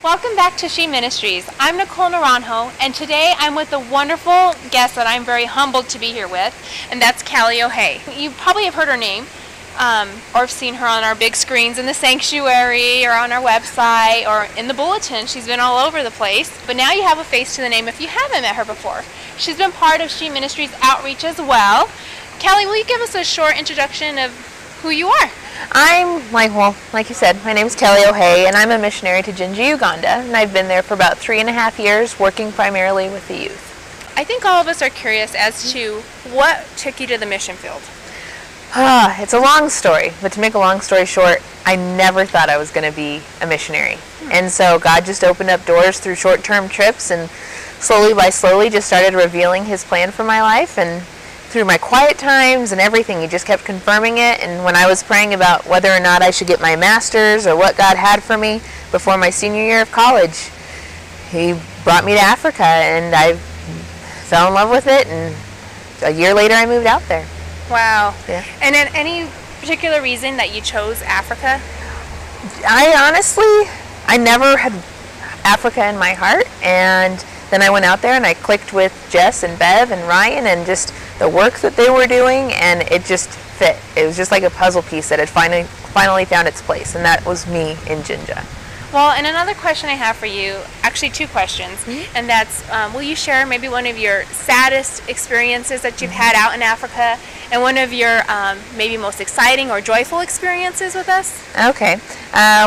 Welcome back to She Ministries. I'm Nicole Naranjo, and today I'm with a wonderful guest that I'm very humbled to be here with, and that's Kelli O'Hay. You probably have heard her name, or have seen her on our big screens in the sanctuary, or on our website, or in the bulletin. She's been all over the place, but now you have a face to the name if you haven't met her before. She's been part of She Ministries outreach as well. Kelli, will you give us a short introduction of who you are? Like you said, my name is Kelli O'Hay, and I'm a missionary to Jinja, Uganda, and I've been there for about 3.5 years, working primarily with the youth. I think all of us are curious as to what took you to the mission field. It's a long story, but to make a long story short, I never thought I was going to be a missionary. And so God just opened up doors through short-term trips, and slowly by slowly just started revealing His plan for my life, and through my quiet times and everything, He just kept confirming it. And when I was praying about whether or not I should get my master's or what God had for me before my senior year of college, He brought me to Africa, and I fell in love with it, and a year later I moved out there. Wow. Yeah. And then any particular reason that you chose Africa? I never had Africa in my heart, and then I went out there and I clicked with Jess and Bev and Ryan and just the work that they were doing, and it just fit. It was just like a puzzle piece that had finally found its place, and that was me in Jinja. Well, and another question I have for you, actually two questions, and that's, will you share maybe one of your saddest experiences that you've had out in Africa, and one of your maybe most exciting or joyful experiences with us? Okay.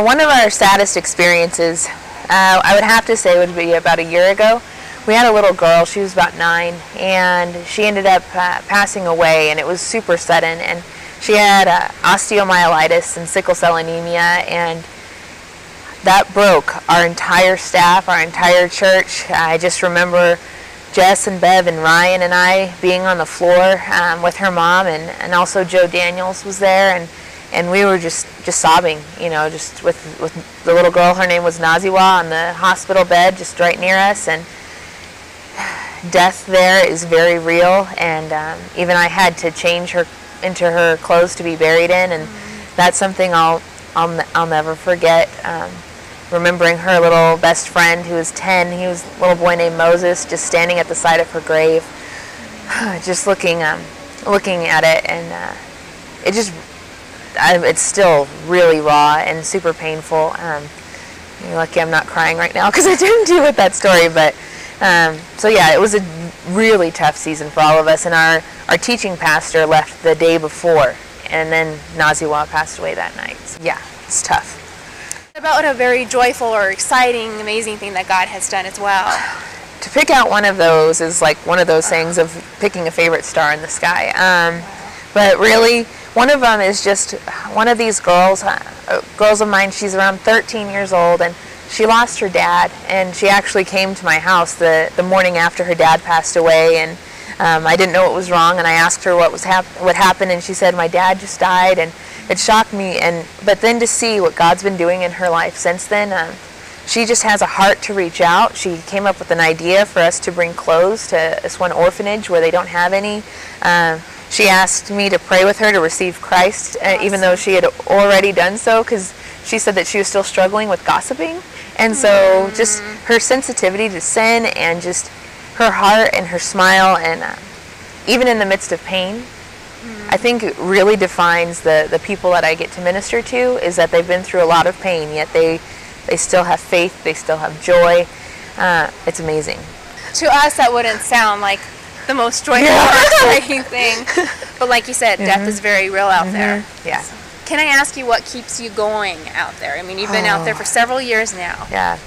One of our saddest experiences, I would have to say, would be about a year ago. We had a little girl, she was about 9, and she ended up passing away, and it was super sudden, and she had osteomyelitis and sickle cell anemia, and that broke our entire staff, our entire church. I just remember Jess and Bev and Ryan and I being on the floor with her mom, and also Joe Daniels was there, and we were just sobbing, just with the little girl. Her name was Naziwa, on the hospital bed just right near us, and death there is very real, and even I had to change her into her clothes to be buried in, and that's something I'll never forget. Remembering her little best friend who was 10, he was a little boy named Moses, just standing at the side of her grave, just looking at it, and it's still really raw and super painful. You're lucky I'm not crying right now because I didn't deal with that story, but so yeah, it was a really tough season for all of us, and our teaching pastor left the day before, and then Naziwa passed away that night. So yeah, it's tough. About a very joyful or exciting, amazing thing that God has done as well. To pick out one of those is like one of those things of picking a favorite star in the sky. But really, one of them is just one of these girls of mine. She's around 13 years old, and she lost her dad, and she actually came to my house the morning after her dad passed away, and I didn't know what was wrong, and I asked her what happened, and she said, my dad just died, and it shocked me. But then to see what God's been doing in her life since then, she just has a heart to reach out. She came up with an idea for us to bring clothes to this one orphanage where they don't have any. She asked me to pray with her to receive Christ, even though she had already done so, because she said that she was still struggling with gossiping. And so just her sensitivity to sin, and just her heart and her smile, and even in the midst of pain, I think it really defines the people that I get to minister to, is that they've been through a lot of pain, yet they still have faith, they still have joy. It's amazing. To us, that wouldn't sound like the most joyful or exciting thing, but like you said, death is very real out there. Yeah. So, can I ask you what keeps you going out there? I mean, you've been out there for several years now. Yeah.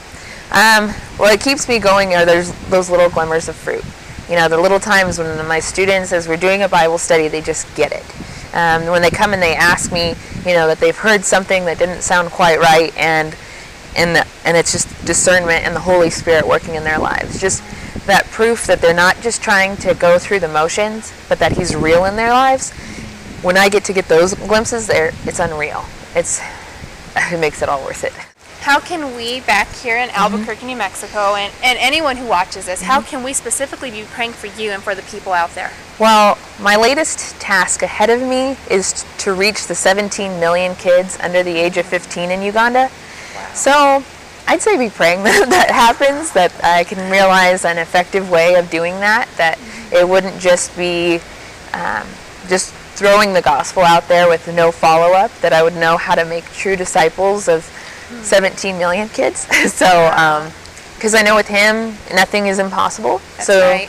What keeps me going are those little glimmers of fruit. The little times when my students, as we're doing a Bible study, they just get it. When they come and they ask me, that they've heard something that didn't sound quite right, and it's just discernment and the Holy Spirit working in their lives. Just that proof that they're not just trying to go through the motions, but that He's real in their lives. When I get to get those glimpses there, it's unreal. It makes it all worth it. How can we back here in Albuquerque, New Mexico, and anyone who watches this, how can we specifically be praying for you and for the people out there? Well, my latest task ahead of me is to reach the 17 million kids under the age of 15 in Uganda. Wow. So I'd say be praying that that happens, that I can realize an effective way of doing that, that it wouldn't just be just throwing the gospel out there with no follow-up, that I would know how to make true disciples of 17 million kids. So, because I know with him, nothing is impossible. That's so right.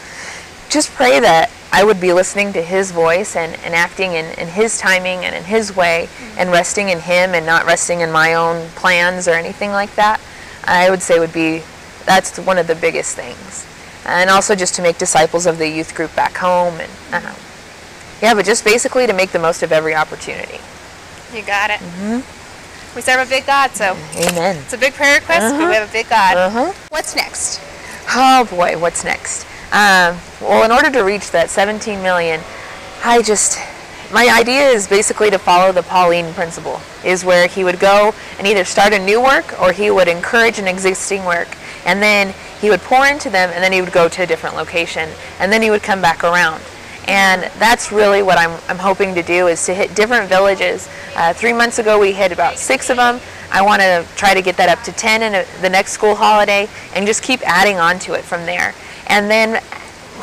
just pray that I would be listening to his voice and acting in his timing and in his way, and resting in him and not resting in my own plans or anything like that. I would say that's one of the biggest things. And also just to make disciples of the youth group back home, and yeah, but just basically to make the most of every opportunity. You got it. We serve a big God, so Amen. it's a big prayer request, but we have a big God. What's next? Oh boy, what's next? Well, in order to reach that 17 million, my idea is basically to follow the Pauline principle, is where he would go and either start a new work or he would encourage an existing work, and then he would pour into them, and then he would go to a different location, and then he would come back around. And that's really what I'm hoping to do, is to hit different villages. 3 months ago we hit about 6 of them. I want to try to get that up to 10 in the next school holiday, and just keep adding on to it from there. And then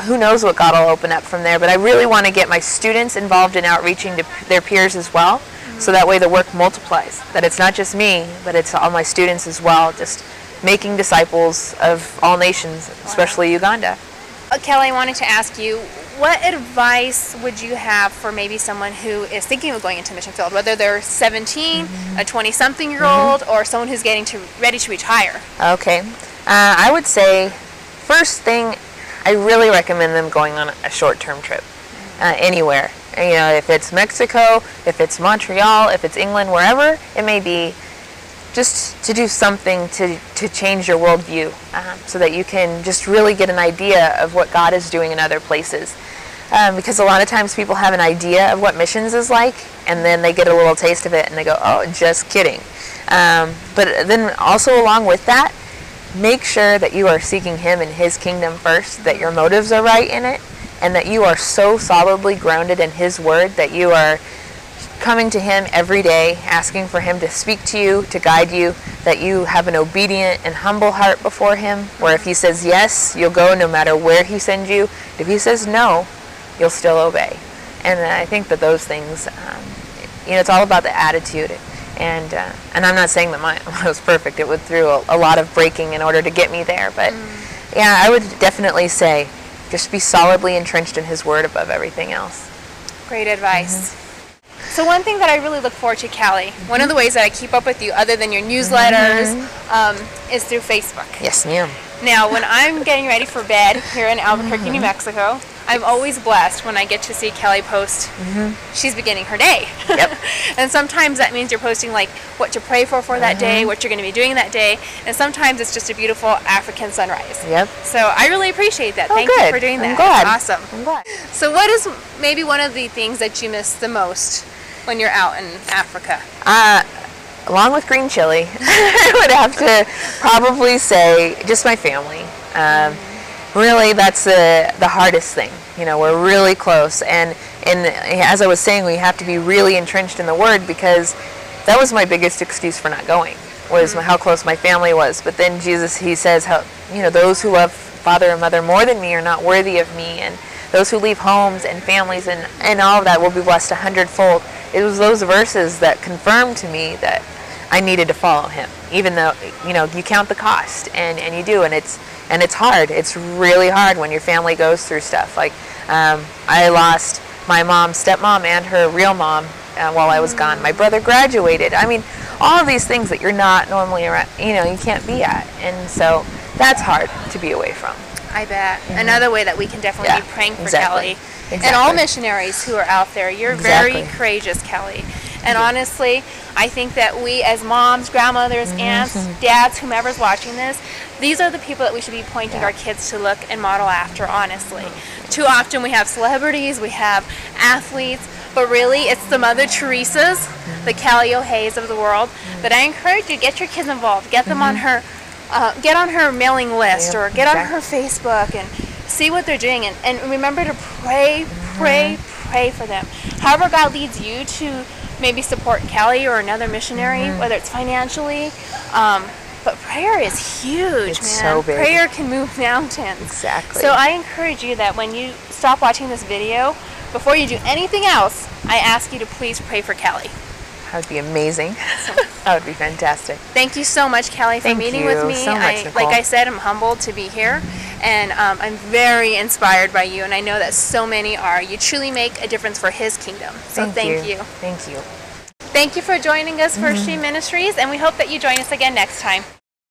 who knows what God will open up from there, but I really want to get my students involved in outreaching to their peers as well, so that way the work multiplies, that it's not just me, but it's all my students as well, just making disciples of all nations, especially Uganda. Kelly, I wanted to ask you, what advice would you have for maybe someone who is thinking of going into mission field, whether they're 17, a 20-something-year-old, or someone who's ready to retire? Okay. I would say, first thing, I really recommend them going on a short-term trip, anywhere. You know, if it's Mexico, if it's Montreal, if it's England, wherever it may be, just to do something to change your worldview, so that you can just really get an idea of what God is doing in other places. Because a lot of times people have an idea of what missions is like, and then they get a little taste of it and they go, oh, just kidding. But then also along with that, make sure that you are seeking him and his kingdom first, that your motives are right in it, and that you are so solidly grounded in his word that you are coming to him every day, asking for him to speak to you, to guide you, that you have an obedient and humble heart before him, where if he says yes, you'll go no matter where he sends you. If he says no, you'll still obey. And I think that those things, it's all about the attitude. And I'm not saying that mine was perfect. It went through a lot of breaking in order to get me there. But yeah, I would definitely say just be solidly entrenched in his word above everything else. Great advice. So one thing that I really look forward to, Kelli, one of the ways that I keep up with you, other than your newsletters, is through Facebook. Yes, ma'am. Now, when I'm getting ready for bed here in Albuquerque, New Mexico, I'm always blessed when I get to see Kelli post, she's beginning her day. Yep. And sometimes that means you're posting like what to pray for that day, what you're going to be doing that day, and sometimes it's just a beautiful African sunrise. Yep. So I really appreciate that. Oh, Thank good. you for doing that. I'm glad. It's awesome. I'm glad. So what is maybe one of the things that you miss the most when you're out in Africa? Along with green chili, I would have to probably say just my family. Really, that's the hardest thing. You know, we're really close, and as I was saying, we have to be really entrenched in the Word, because that was my biggest excuse for not going, was how close my family was. But then Jesus, he says, how, those who love father and mother more than me are not worthy of me, and those who leave homes and families and all of that will be blessed 100-fold. It was those verses that confirmed to me that I needed to follow him, even though, you count the cost, and you do, and it's hard. It's really hard when your family goes through stuff. Like, I lost my mom, stepmom, and her real mom while I was gone. My brother graduated. I mean, all of these things that you're not normally around, you can't be at, and so that's hard to be away from. I bet. Another way that we can definitely be praying for Kelli. Exactly. And all missionaries who are out there. You're very courageous, Kelli. And honestly, I think that we as moms, grandmothers, aunts, dads, whomever's watching this, these are the people that we should be pointing our kids to look and model after, honestly. Too often we have celebrities, we have athletes, but really it's the Mother Teresas, the Kelli O'Hays of the world. But I encourage you, get your kids involved, get them on her, get on her mailing list, or get on her Facebook and see what they're doing, and remember to pray for them. However God leads you to maybe support Kelli or another missionary, whether it's financially, But prayer is huge, It's man. so big. Prayer can move mountains. Exactly. So I encourage you that when you stop watching this video, before you do anything else, I ask you to please pray for Kelli. That would be amazing. That would be fantastic. Thank you so much, Kelli, for Thank meeting you with me. so much, Nicole. Like I said, I'm humbled to be here, and I'm very inspired by you, and I know that so many are. You truly make a difference for His kingdom. So thank you. Thank you. Thank you for joining us for Stream Ministries, and we hope that you join us again next time.